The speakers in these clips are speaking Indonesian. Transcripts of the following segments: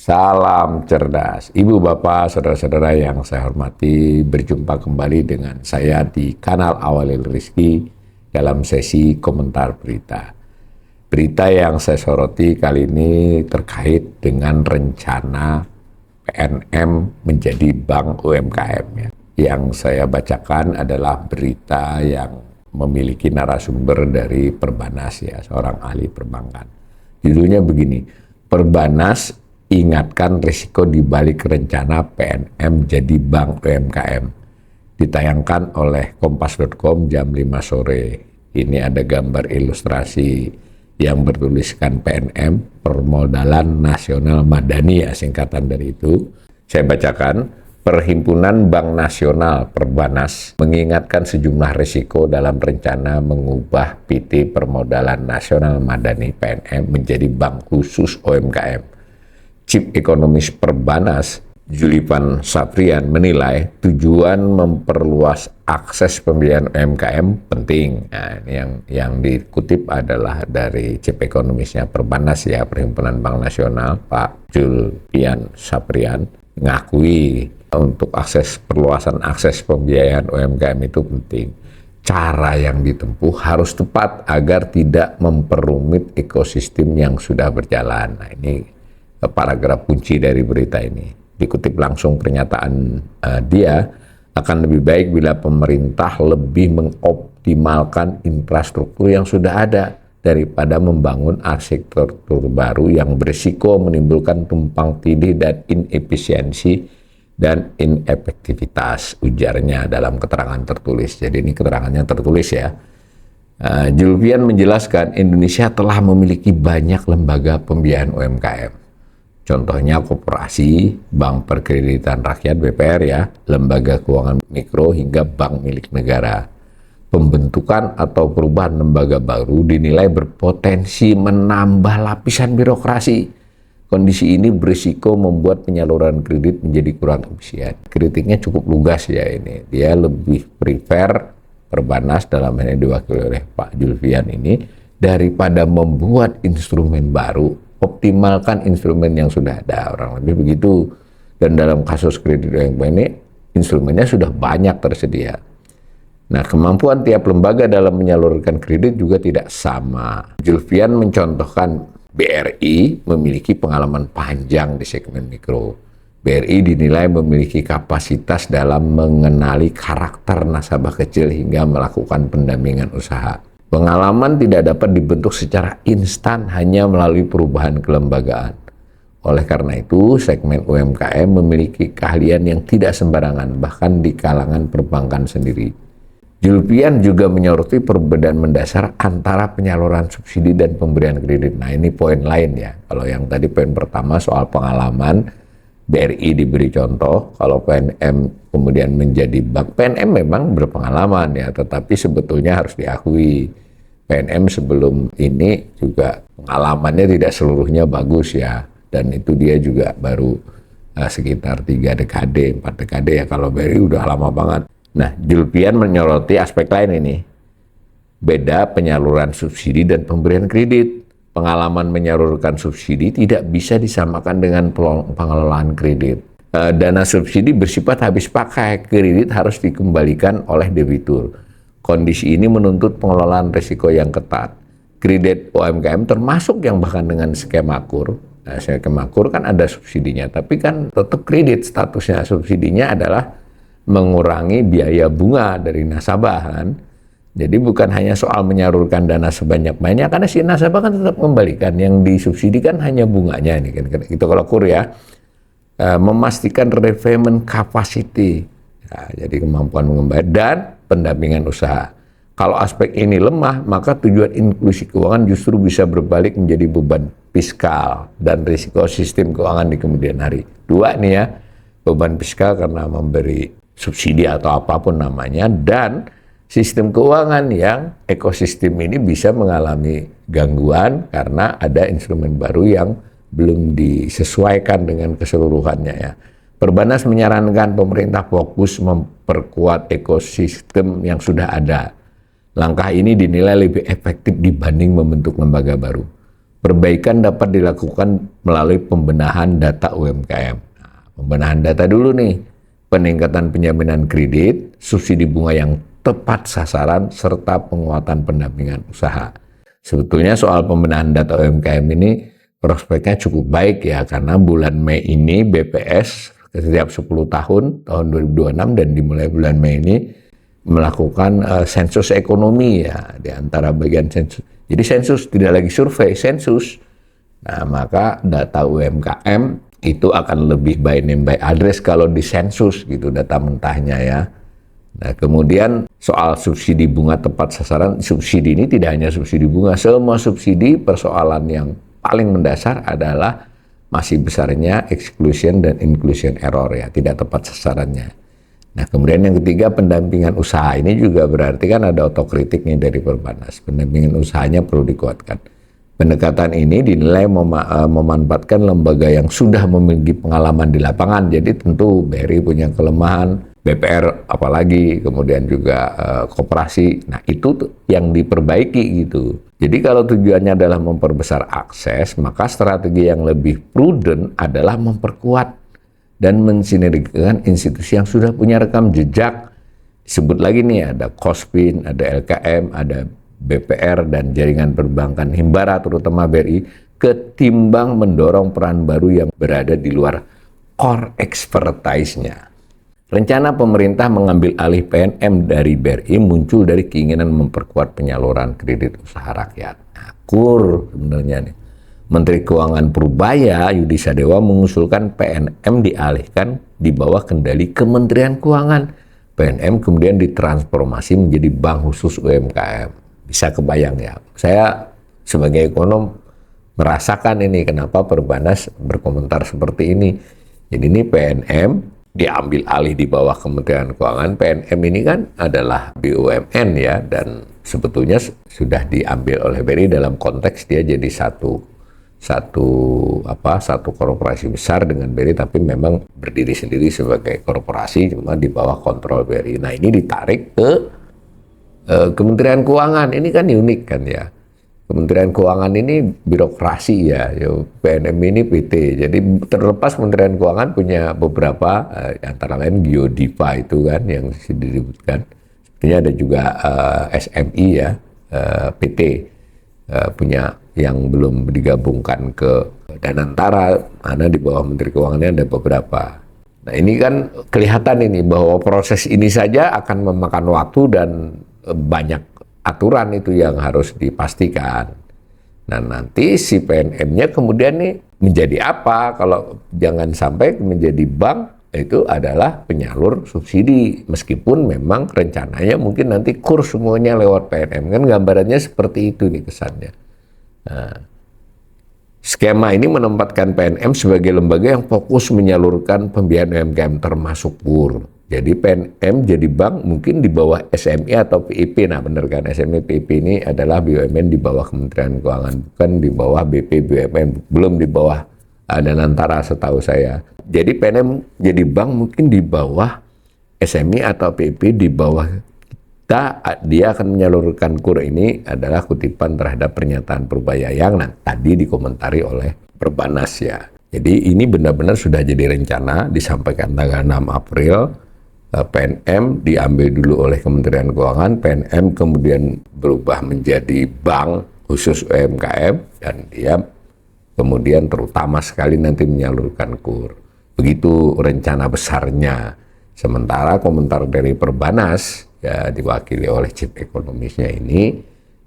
Salam cerdas, Ibu Bapak, saudara-saudara yang saya hormati, berjumpa kembali dengan saya di kanal Awalil Rizki dalam sesi komentar berita. Berita yang saya soroti kali ini terkait dengan rencana PNM menjadi bank UMKM. Yang saya bacakan adalah berita yang memiliki narasumber dari Perbanas, seorang ahli perbankan. Judulnya begini, Perbanas ingatkan risiko di balik rencana PNM jadi bank UMKM. Ditayangkan oleh kompas.com jam 5 sore. Ini ada gambar ilustrasi yang bertuliskan PNM, Permodalan Nasional Madani, singkatan dari itu. Saya bacakan, Perhimpunan Bank Nasional Perbanas mengingatkan sejumlah risiko dalam rencana mengubah PT Permodalan Nasional Madani PNM menjadi bank khusus UMKM. Chief Ekonomis Perbanas, Julipan Saprian, menilai tujuan memperluas akses pembiayaan UMKM penting. Nah, ini yang dikutip adalah dari Chief Ekonomisnya Perbanas, Perhimpunan Bank Nasional, Pak Julipan Saprian, mengakui untuk perluasan akses pembiayaan UMKM itu penting. Cara yang ditempuh harus tepat agar tidak memperumit ekosistem yang sudah berjalan. Nah, ini paragraf kunci dari berita ini. Dikutip langsung pernyataan dia, akan lebih baik bila pemerintah lebih mengoptimalkan infrastruktur yang sudah ada daripada membangun arsitektur baru yang berisiko menimbulkan tumpang tindih dan inefisiensi dan inefektivitas, ujarnya dalam keterangan tertulis. Jadi ini keterangannya tertulis ya. Julfian menjelaskan Indonesia telah memiliki banyak lembaga pembiayaan UMKM. Contohnya koperasi, bank perkreditan rakyat BPR lembaga keuangan mikro hingga bank milik negara. Pembentukan atau perubahan lembaga baru dinilai berpotensi menambah lapisan birokrasi. Kondisi ini berisiko membuat penyaluran kredit menjadi kurang efisien. Kritiknya cukup lugas ini. Dia lebih prefer Perbanas dalam hal ini diwakili oleh Pak Julfian ini daripada membuat instrumen baru. Optimalkan instrumen yang sudah ada, orang lebih begitu. Dan dalam kasus kredit UMKM ini instrumennya sudah banyak tersedia. Nah, kemampuan tiap lembaga dalam menyalurkan kredit juga tidak sama. Julfian mencontohkan BRI memiliki pengalaman panjang di segmen mikro. BRI dinilai memiliki kapasitas dalam mengenali karakter nasabah kecil hingga melakukan pendampingan usaha. Pengalaman tidak dapat dibentuk secara instan hanya melalui perubahan kelembagaan. Oleh karena itu, segmen UMKM memiliki keahlian yang tidak sembarangan, bahkan di kalangan perbankan sendiri. Julfian juga menyoroti perbedaan mendasar antara penyaluran subsidi dan pemberian kredit. Nah, ini poin lain ya. Kalau yang tadi poin pertama soal pengalaman, BRI diberi contoh, kalau PNM kemudian menjadi bank. PNM memang berpengalaman tetapi sebetulnya harus diakui PNM sebelum ini juga pengalamannya tidak seluruhnya bagus dan itu dia juga baru sekitar 3 dekade, 4 dekade kalau BRI udah lama banget. Nah, Julfian menyoroti aspek lain ini, beda penyaluran subsidi dan pemberian kredit. Pengalaman menyalurkan subsidi tidak bisa disamakan dengan pengelolaan kredit. Dana subsidi bersifat habis pakai, kredit harus dikembalikan oleh debitur. Kondisi ini menuntut pengelolaan risiko yang ketat. Kredit UMKM termasuk yang bahkan dengan skema kur. Nah, skema kur kan ada subsidinya, tapi kan tetap kredit statusnya. Subsidinya adalah mengurangi biaya bunga dari nasabah kan. Jadi bukan hanya soal menyalurkan dana sebanyak-banyaknya, karena si nasabah kan tetap kembalikan. Yang disubsidi kan hanya bunganya ini kan. Itu kalau kur memastikan repayment capacity. Jadi kemampuan mengembalikan dan pendampingan usaha. Kalau aspek ini lemah, maka tujuan inklusi keuangan justru bisa berbalik menjadi beban fiskal dan risiko sistem keuangan di kemudian hari. Dua nih beban fiskal karena memberi subsidi atau apapun namanya, dan sistem keuangan yang ekosistem ini bisa mengalami gangguan karena ada instrumen baru yang belum disesuaikan dengan keseluruhannya Perbanas menyarankan pemerintah fokus memperkuat ekosistem yang sudah ada. Langkah ini dinilai lebih efektif dibanding membentuk lembaga baru. Perbaikan dapat dilakukan melalui pembenahan data UMKM. Nah, pembenahan data dulu nih, peningkatan penjaminan kredit, subsidi bunga yang tepat sasaran, serta penguatan pendampingan usaha. Sebetulnya soal pembenahan data UMKM ini prospeknya cukup baik ya, karena bulan Mei ini BPS setiap 10 tahun 2026 dan dimulai bulan Mei ini melakukan sensus ekonomi ya, di antara bagian sensus. Jadi sensus tidak lagi survei, sensus. Nah, maka data UMKM itu akan lebih by name by address kalau di sensus gitu, data mentahnya ya. Nah, kemudian soal subsidi bunga tepat sasaran, subsidi ini tidak hanya subsidi bunga, semua subsidi persoalan yang paling mendasar adalah masih besarnya exclusion dan inclusion error ya, tidak tepat sasarannya. Nah, kemudian yang ketiga, pendampingan usaha. Ini juga berarti kan ada otokritik nih dari Perbanas. Pendampingan usahanya perlu dikuatkan. Pendekatan ini dinilai memanfaatkan lembaga yang sudah memiliki pengalaman di lapangan. Jadi tentu BRI punya kelemahan, BPR apalagi, kemudian juga koperasi. Nah, itu yang diperbaiki gitu. Jadi kalau tujuannya adalah memperbesar akses, maka strategi yang lebih prudent adalah memperkuat dan mensinergikan institusi yang sudah punya rekam jejak. Disebut lagi nih, ada Kospin, ada LKM, ada BPR, dan jaringan perbankan Himbara, terutama BRI, ketimbang mendorong peran baru yang berada di luar core expertise-nya. Rencana pemerintah mengambil alih PNM dari BRI muncul dari keinginan memperkuat penyaluran kredit usaha rakyat. Nah, KUR sebenarnya nih. Menteri Keuangan Purbaya Yudi Sadewa mengusulkan PNM dialihkan di bawah kendali Kementerian Keuangan. PNM kemudian ditransformasi menjadi bank khusus UMKM. Bisa kebayang ya. Saya sebagai ekonom merasakan ini kenapa Perbanas berkomentar seperti ini. Jadi ini PNM diambil alih di bawah Kementerian Keuangan. PNM ini kan adalah BUMN ya, dan sebetulnya sudah diambil oleh BRI dalam konteks dia jadi satu korporasi besar dengan BRI, tapi memang berdiri sendiri sebagai korporasi cuma di bawah kontrol BRI. Nah, ini ditarik ke Kementerian Keuangan. Ini kan unik kan ya. Kementerian Keuangan ini birokrasi ya, PNM ini PT. Jadi terlepas Kementerian Keuangan punya beberapa, antara lain Geodipa itu kan yang disebutkan. Sebenarnya ada juga SMI ya, PT punya yang belum digabungkan ke Danantara, mana di bawah Menteri Keuangannya ada beberapa. Nah, ini kan kelihatan ini bahwa proses ini saja akan memakan waktu dan banyak aturan itu yang harus dipastikan. Nah, nanti si PNM-nya kemudian nih menjadi apa kalau jangan sampai menjadi bank itu adalah penyalur subsidi, meskipun memang rencananya mungkin nanti kurs semuanya lewat PNM, kan gambarannya seperti itu nih kesannya. Nah, skema ini menempatkan PNM sebagai lembaga yang fokus menyalurkan pembiayaan UMKM termasuk KUR. Jadi PNM jadi bank mungkin di bawah SMI atau PIP. Nah, benar kan, SMI PIP ini adalah BUMN di bawah Kementerian Keuangan, bukan di bawah BP BUMN, belum di bawah Danantara setahu saya. Jadi PNM jadi bank mungkin di bawah SMI atau PIP, di bawah kita. Dia akan menyalurkan KUR. Ini adalah kutipan terhadap pernyataan Purbaya yang tadi dikomentari oleh Perbanas ya. Jadi ini benar-benar sudah jadi rencana, disampaikan tanggal 6 April. PNM diambil dulu oleh Kementerian Keuangan, PNM kemudian berubah menjadi bank khusus UMKM, dan dia kemudian terutama sekali nanti menyalurkan KUR. Begitu rencana besarnya. Sementara komentar dari Perbanas ya diwakili oleh chief ekonomisnya ini,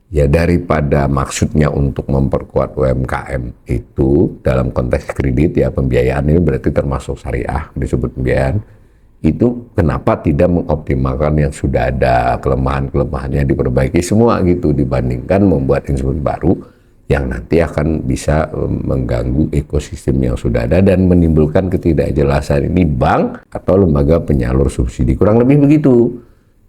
ya daripada maksudnya untuk memperkuat UMKM itu dalam konteks kredit ya, pembiayaan ini berarti termasuk syariah, disebut pembiayaan. Itu kenapa tidak mengoptimalkan yang sudah ada, kelemahan-kelemahannya diperbaiki semua gitu, dibandingkan membuat instrumen baru yang nanti akan bisa mengganggu ekosistem yang sudah ada dan menimbulkan ketidakjelasan ini bank atau lembaga penyalur subsidi, kurang lebih begitu.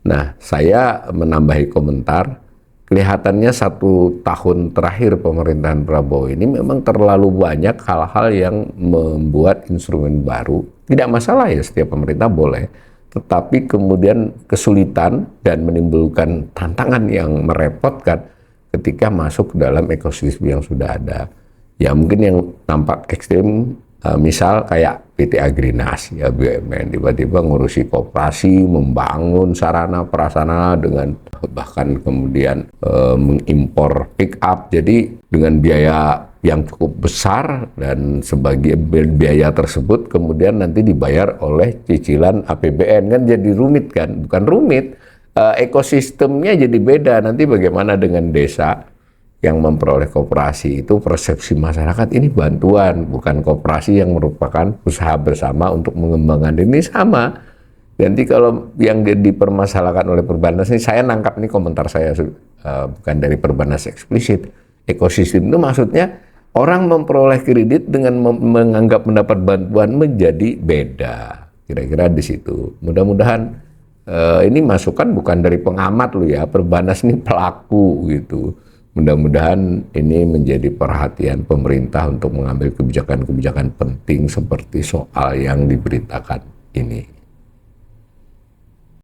Nah, saya menambahi komentar, kelihatannya 1 tahun terakhir pemerintahan Prabowo ini memang terlalu banyak hal-hal yang membuat instrumen baru. Tidak masalah ya, setiap pemerintah boleh, tetapi kemudian kesulitan dan menimbulkan tantangan yang merepotkan ketika masuk dalam ekosistem yang sudah ada. Ya mungkin yang tampak ekstrim misal kayak PT Agrinas ya, BUMN tiba-tiba ngurusi koperasi, membangun sarana prasarana dengan bahkan kemudian mengimpor pick up, jadi dengan biaya yang cukup besar, dan sebagai biaya tersebut kemudian nanti dibayar oleh cicilan APBN, kan jadi rumit kan? Bukan rumit, ekosistemnya jadi beda. Nanti bagaimana dengan desa yang memperoleh koperasi, itu persepsi masyarakat ini bantuan, bukan koperasi yang merupakan usaha bersama untuk mengembangkan ini sama. Nanti kalau yang dipermasalahkan oleh Perbanas ini, saya nangkap ini komentar saya, bukan dari Perbanas eksplisit. Ekosistem itu maksudnya orang memperoleh kredit dengan menganggap mendapat bantuan menjadi beda. Kira-kira di situ. Mudah-mudahan ini masukan bukan dari pengamat lo ya, Perbanas ini pelaku gitu. Mudah-mudahan ini menjadi perhatian pemerintah untuk mengambil kebijakan-kebijakan penting seperti soal yang diberitakan ini.